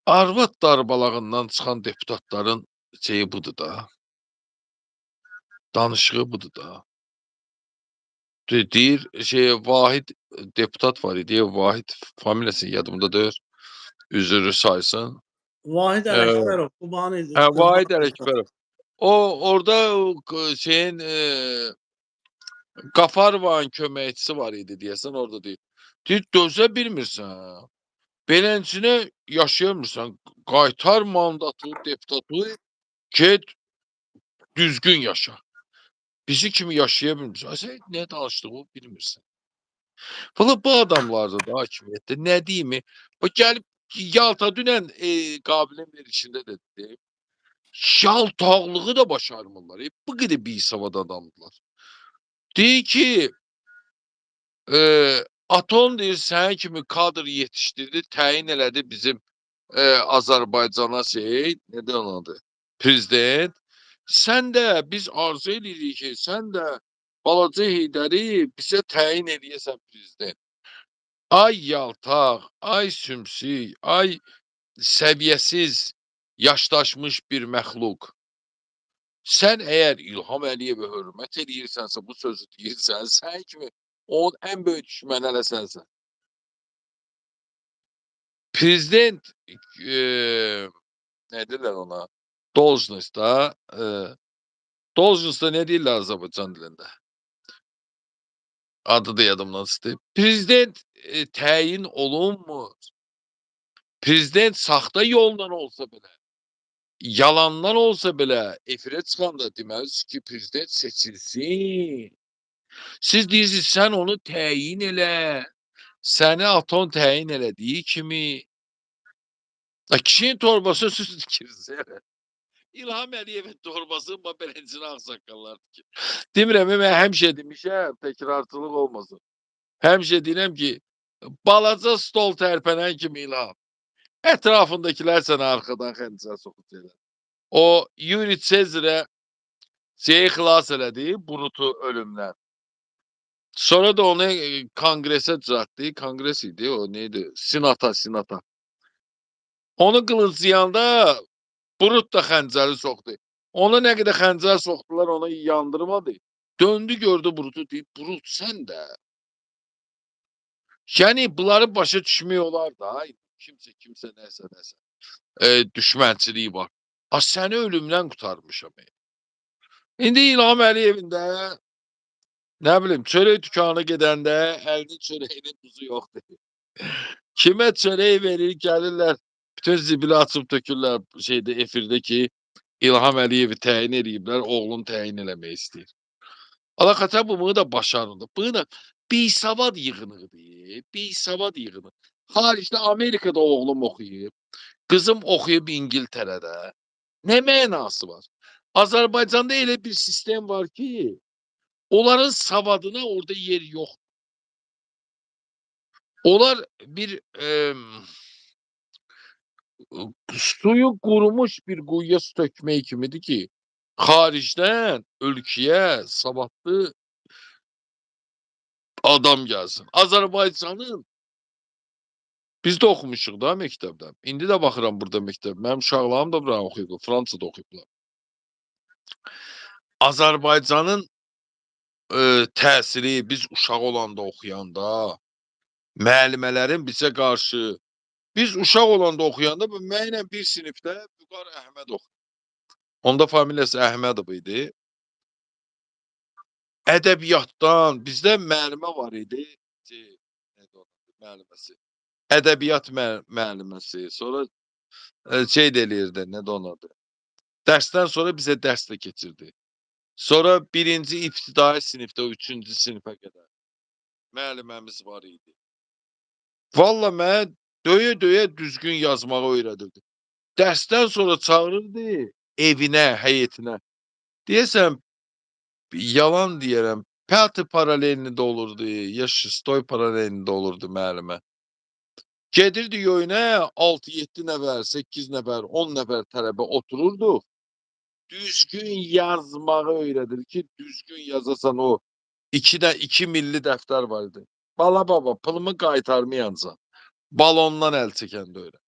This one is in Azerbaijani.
Arvad darbalağından çıxan deputatların şeyi budur da, danışığı budur da. Deyir, Vahid deputat var idi, Vahid familiyası yadımda deyil, üzrü saysın. Vahid Ələkbərov, Qubani Vahid deputat. Ələkbərov. O, orada Qafarovun köməkçisi var idi deyəsən, orada deyir. Deyir, dözə bilmirsən, beləsinə yaşayamırsan, qaytar mandatı, deputatı, get, düzgün yaşa. Bizi kimi yaşaya bilmirsən. Sən nə danışdığını bilmirsən. Valla bu adamlarda da hakimiyyətdə nə deyimi? O gəlib Yalta dünən Qabilin verişində də dedi. Yaltaqlığı da başarmırlar. Bu qədər bisavad adamdılar. Deyir ki, Aton deyir, sənə kimi kadr yetişdirdi, təyin elədi bizim Azərbaycana nədir onun adı? Prezident. Sən də biz arzu edirik ki, sən də balaca Heydəri bizə təyin eləyəsən prezident. Ay yaltaq, ay sümsük, ay səviyyəsiz, yaşdaşmış bir məxluq. Sən əgər İlham Əliyevə hörmət edirsənsə, bu sözü deyirsən, sən kimi onun ən böyük düşməni hələ sənsən. Prezident, nə deyirlər ona? Должность da, должность da nə deyirlər Azərbaycan dilində? Adı da yadımdan çıxdı. Prezident təyin olunmur. Prezident saxta yolla olsa belə, yalandan olsa belə efirə çıxanda deməlidir ki, prezident seçilsin. Siz deyirsiniz, sən onu təyin elə, səni Aton təyin elədiyi kimi. Kişinin torbası siz dikirsiniz. İlham Əliyevin torbası beləncini ağsaqqallar dikir. Demirəm, mən həmişə demişəm, təkrarçılıq olmasın. Həmişə deyirəm ki, balaca stol tərpənən kimi İlham. Ətrafındakilər sənə arxadan xəncər soxacaqlar. O, Yuri Sezerə xilas elədi, Brutu ölümdən. Sonra da onu kongresə düzəltdi. Kongres idi, o neydi? Sinata. Onu qılınclayanda Brut da xəncəri soxdu. Ona nə qədər xəncər soxdular, ona yandırmadı. Döndü, gördü Brutu, deyib, Brut sən də. Yəni, bunları başa düşmək olar da. Kimsə nəsə. Düşmənçiliyi var. Səni ölümdən qurtarmışam. İndi İlham Əliyevin də, nə bilim, çörək dükanına gedəndə əlinin çörəyinin tuzu yoxdur. Kimə çörək verir, gəlirlər, bütün zibili açıb tökürlər efirdə ki, İlham Əliyevi təyin ediblər, oğlunu təyin eləmək istəyir. Alaxaçan bunu da başarırdı. Bunu da bisavad yığınıqdır. Bisavad yığınıq. Xaricdə Amerikada oğlum oxuyub, qızım oxuyub İngiltərədə. Nə mənası var? Azərbaycanda elə bir sistem var ki, onların savadına orada yer yox. Onlar bir suyu qurumuş bir quyuya su tökmək kimidir ki, xaricdən ölkəyə savadlı adam gəlsin. Azərbaycanın biz də oxumuşuq da məktəbdən. İndi də baxıram burada məktəb. Mənim uşaqlarım da buranı oxuyublar, Fransada oxuyublar. Azərbaycanın təsiri biz uşaq olanda oxuyanda, müəllimələrin bizə qarşı, biz uşaq olanda oxuyanda mənlə bir sinifdə Vüqar Əhmədov. Onda familiyası Əhmədov idi. Ədəbiyyatdan bizdə müəllimə var idi. Müəlliməsi. Ədəbiyyat müəlliməsi. Sonra eləyirdi, nədir onun adı? Dərsdən sonra bizə dərs də keçirdi. Sonra birinci ibtidai sinifdə, üçüncü sinifə qədər müəlliməmiz var idi. Valla mən döyə düzgün yazmağı öyrədirdi. Dərsdən sonra çağırırdı evinə, həyətinə. Deyəsəm, yalan deyərəm, 5 paralelində olurdu, ya 6 paralelində olurdu müəllimə. Gedirdi yöyünə 6-7 nəfər, 8 nəfər, 10 nəfər tələbə otururdu. Düzgün yazmağı öyrədir ki, düzgün yazasan o 2 milli dəftər vardı. Bala baba, pılımı qaytarmayanca balondan əl çəkəndə öyrə.